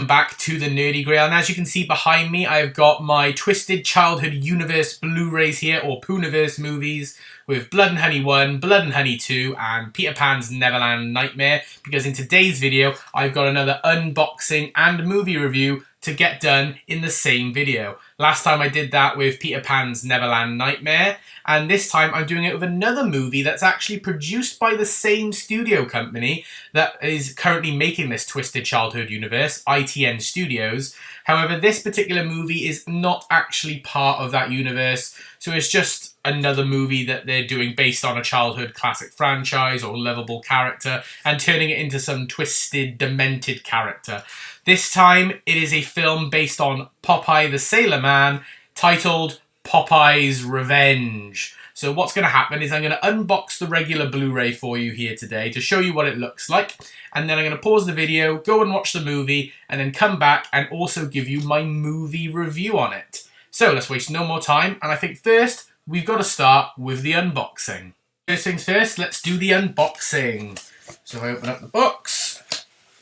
Back to the Nerdy Grail, and as you can see behind me, I've got my Twisted Childhood Universe Blu-rays here, or Poohniverse movies, with Blood and Honey 1, Blood and Honey 2, and Peter Pan's Neverland Nightmare, because in today's video, I've got another unboxing and movie review to get done in the same video. Last time I did that with Peter Pan's Neverland Nightmare, and this time I'm doing it with another movie that's actually produced by the same studio company that is currently making this Twisted Childhood Universe, ITN Studios. However, this particular movie is not actually part of that universe, so it's just another movie that they're doing based on a childhood classic franchise or lovable character and turning it into some twisted, demented character. This time, it is a film based on Popeye the Sailor Man titled Popeye's Revenge. So what's going to happen is I'm going to unbox the regular Blu-ray for you here today to show you what it looks like. And then I'm going to pause the video, go and watch the movie, and then come back and also give you my movie review on it. So let's waste no more time. And I think first, we've got to start with the unboxing. First things first, let's do the unboxing. So I open up the box,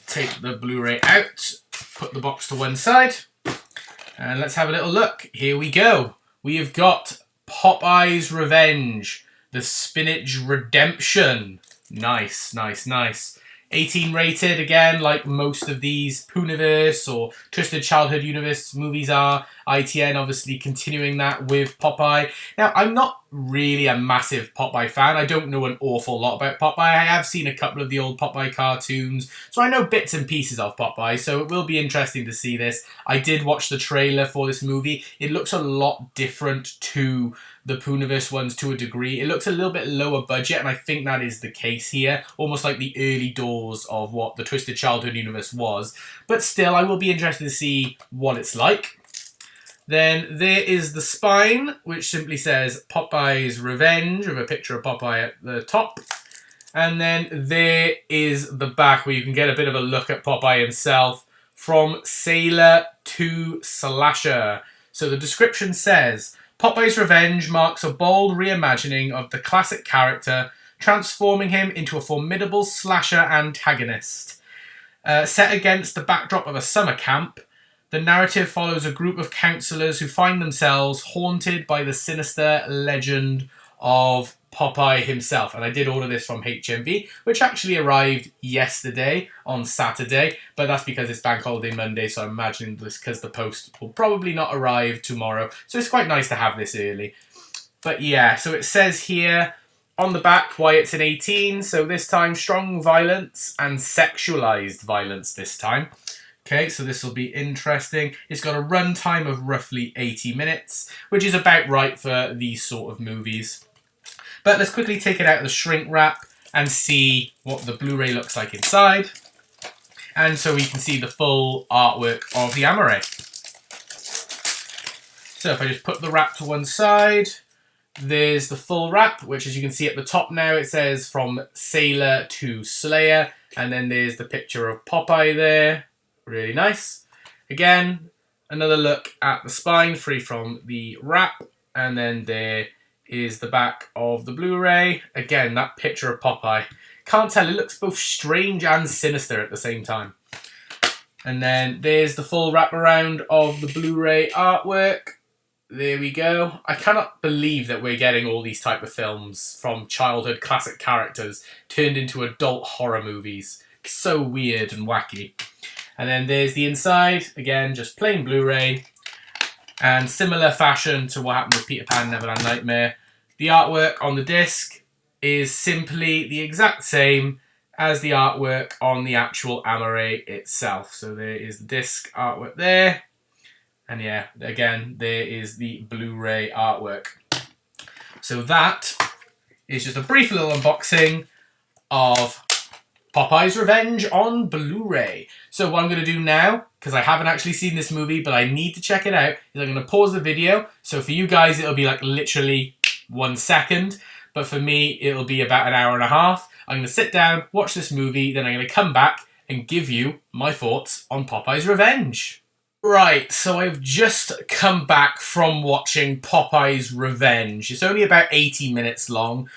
take the Blu-ray out, put the box to one side, and let's have a little look. Here we go. We have got Popeye's Revenge, the Spinach Redemption. Nice, nice, nice. 18 rated, again, like most of these Poohniverse or Twisted Childhood Universe movies are. ITN obviously continuing that with Popeye. Now, I'm not really a massive Popeye fan. I don't know an awful lot about Popeye. I have seen a couple of the old Popeye cartoons, so I know bits and pieces of Popeye, so it will be interesting to see this. I did watch the trailer for this movie. It looks a lot different to the Poohniverse ones to a degree. It looks a little bit lower budget, and I think that is the case here. Almost like the early doors of what the Twisted Childhood Universe was. But still, I will be interested to see what it's like. Then there is the spine, which simply says Popeye's Revenge, with a picture of Popeye at the top. And then there is the back, where you can get a bit of a look at Popeye himself, from Sailor to Slasher. So the description says, Popeye's Revenge marks a bold reimagining of the classic character, transforming him into a formidable slasher antagonist. Set against the backdrop of a summer camp, the narrative follows a group of counselors who find themselves haunted by the sinister legend of Popeye himself. And I did order this from HMV, which actually arrived yesterday on Saturday, but that's because it's Bank Holiday Monday, so I'm imagining this because the post will probably not arrive tomorrow. So it's quite nice to have this early. But yeah, so it says here on the back why it's an 18, so this time strong violence and sexualized violence this time. Okay, so this will be interesting. It's got a runtime of roughly 80 minutes, which is about right for these sort of movies. But let's quickly take it out of the shrink wrap and see what the Blu-ray looks like inside. And so we can see the full artwork of the Amaray. So if I just put the wrap to one side, there's the full wrap, which as you can see at the top now, it says from Sailor to Slayer. And then there's the picture of Popeye there. Really nice. Again, another look at the spine, free from the wrap. And then there is the back of the Blu-ray. Again, that picture of Popeye. Can't tell, it looks both strange and sinister at the same time. And then there's the full wraparound of the Blu-ray artwork. There we go. I cannot believe that we're getting all these type of films from childhood classic characters turned into adult horror movies. It's so weird and wacky. And then there's the inside, again, just plain Blu-ray. And similar fashion to what happened with Peter Pan Neverland Nightmare. The artwork on the disc is simply the exact same as the artwork on the actual Amaray itself. So there is the disc artwork there. And yeah, again, there is the Blu-ray artwork. So that is just a brief little unboxing of Popeye's Revenge on Blu-ray. So what I'm going to do now, because I haven't actually seen this movie, but I need to check it out, is I'm going to pause the video. So for you guys, it'll be like literally 1 second. But for me, it'll be about an hour and a half. I'm going to sit down, watch this movie, then I'm going to come back and give you my thoughts on Popeye's Revenge. Right, so I've just come back from watching Popeye's Revenge. It's only about 80 minutes long.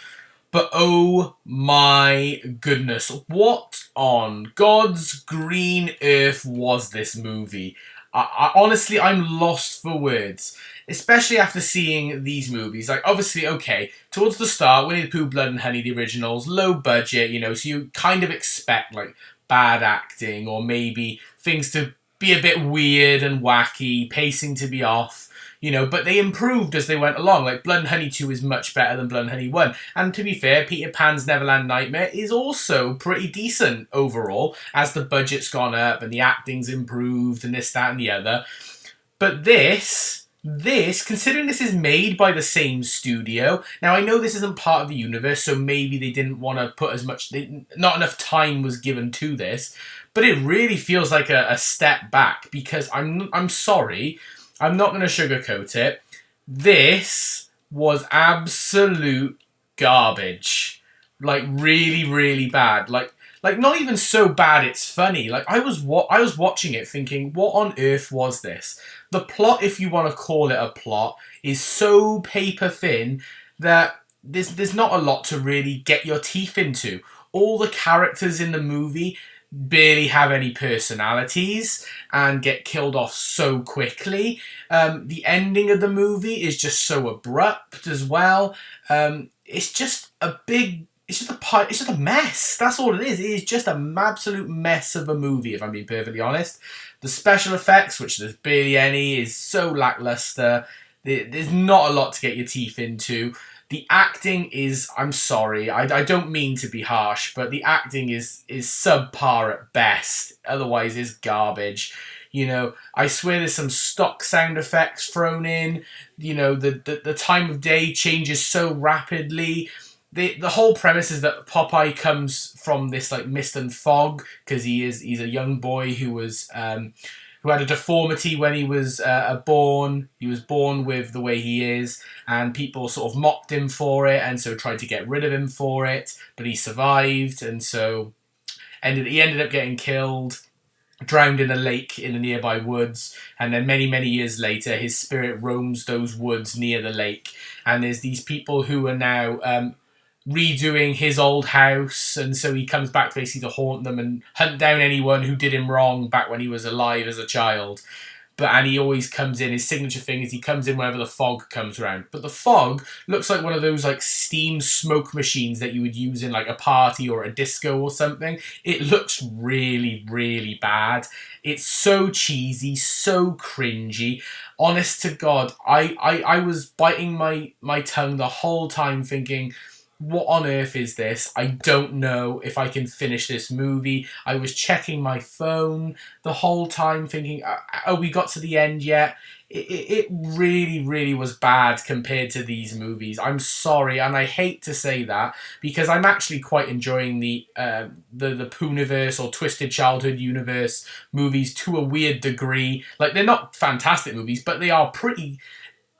But oh my goodness, what on God's green earth was this movie? Honestly, I'm lost for words. Especially after seeing these movies. Like, obviously, okay, towards the start, Winnie the Pooh, Blood and Honey, the originals, low budget, so you kind of expect, like, bad acting or maybe things to be a bit weird and wacky, pacing to be off. But they improved as they went along. Like, Blood and Honey 2 is much better than Blood and Honey 1. And to be fair, Peter Pan's Neverland Nightmare is also pretty decent overall, as the budget's gone up and the acting's improved and this, that, and the other. But this, considering this is made by the same studio, now I know this isn't part of the universe, so maybe they didn't want to put as much, not enough time was given to this, but it really feels like a step back, because I'm sorry, I'm not going to sugarcoat it. This was absolute garbage. Like, really, really bad. Like not even so bad it's funny. Like, I was watching it thinking, what on earth was this? The plot, if you want to call it a plot, is so paper thin that there's not a lot to really get your teeth into. All the characters in the movie barely have any personalities and get killed off so quickly. The ending of the movie is just so abrupt as well. It's just a mess. That's all it is. It is just an absolute mess of a movie, if I'm being perfectly honest. The special effects, which there's barely any, is so lackluster. There's not a lot to get your teeth into. The acting is, I'm sorry, I don't mean to be harsh, but the acting is subpar at best. Otherwise, it's garbage. I swear there's some stock sound effects thrown in. The time of day changes so rapidly. The whole premise is that Popeye comes from this like mist and fog because he's a young boy who had a deformity when he was born. He was born with the way he is, and people sort of mocked him for it, and so tried to get rid of him for it. But he survived, and so he ended up getting killed, drowned in a lake in the nearby woods, and then many, many years later, his spirit roams those woods near the lake, and there's these people who are now redoing his old house, and so he comes back basically to haunt them and hunt down anyone who did him wrong back when he was alive as a child. And he always comes in, his signature thing is he comes in whenever the fog comes around. But the fog looks like one of those like steam smoke machines that you would use in like a party or a disco or something. It looks really, really bad. It's so cheesy, so cringy. Honest to God, I was biting my tongue the whole time thinking, what on earth is this? I don't know if I can finish this movie. I was checking my phone the whole time thinking, oh, we got to the end yet? It really, really was bad compared to these movies. I'm sorry, and I hate to say that, because I'm actually quite enjoying the Poohniverse or Twisted Childhood Universe movies to a weird degree. Like, they're not fantastic movies, but they are pretty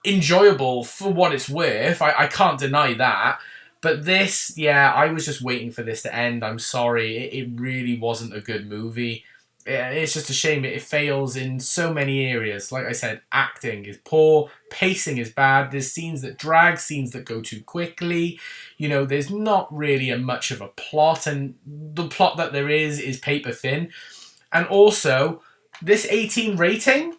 enjoyable for what it's worth. I can't deny that. But this, yeah, I was just waiting for this to end. I'm sorry. It really wasn't a good movie. It's just a shame. It fails in so many areas. Like I said, acting is poor. Pacing is bad. There's scenes that drag, scenes that go too quickly. There's not really much of a plot. And the plot that there is paper thin. And also, this 18 rating,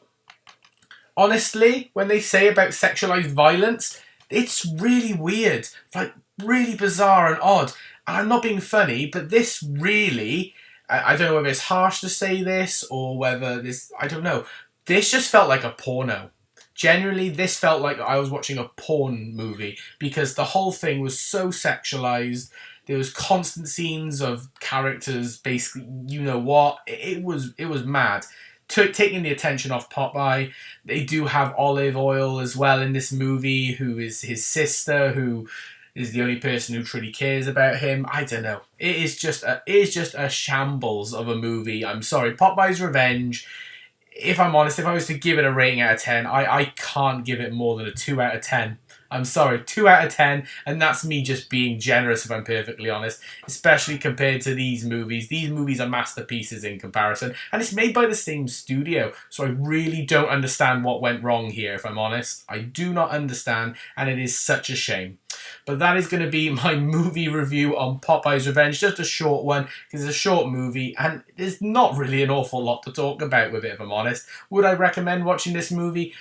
honestly, when they say about sexualized violence, it's really weird. Like, really bizarre and odd. And I'm not being funny, but this really, I don't know whether it's harsh to say this or whether this, I don't know. This just felt like a porno. Generally, this felt like I was watching a porn movie because the whole thing was so sexualized. There was constant scenes of characters, basically, you know what? It was mad. Taking the attention off Popeye. They do have Olive Oil as well in this movie, who is his sister, who is the only person who truly cares about him. I don't know. It is just a shambles of a movie. I'm sorry. Popeye's Revenge, if I'm honest, if I was to give it a rating out of 10, I can't give it more than a 2 out of 10. I'm sorry, 2 out of 10, and that's me just being generous if I'm perfectly honest, especially compared to these movies. These movies are masterpieces in comparison, and it's made by the same studio, so I really don't understand what went wrong here, if I'm honest. I do not understand, and it is such a shame. But that is going to be my movie review on Popeye's Revenge. Just a short one, because it's a short movie, and there's not really an awful lot to talk about with it, if I'm honest. Would I recommend watching this movie?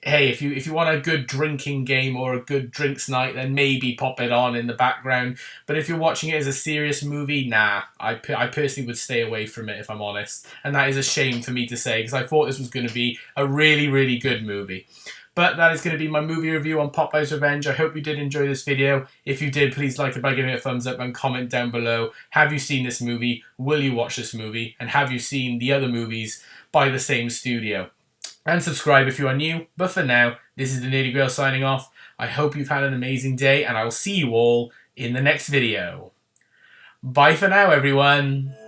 Hey, if you want a good drinking game or a good drinks night, then maybe pop it on in the background. But if you're watching it as a serious movie, nah, I personally would stay away from it, if I'm honest. And that is a shame for me to say, because I thought this was going to be a really, really good movie. But that is going to be my movie review on Popeye's Revenge. I hope you did enjoy this video. If you did, please like it by giving it a thumbs up and comment down below. Have you seen this movie? Will you watch this movie? And have you seen the other movies by the same studio? And subscribe if you are new. But for now, this is the Nerdy Grail signing off. I hope you've had an amazing day, and I will see you all in the next video. Bye for now, everyone.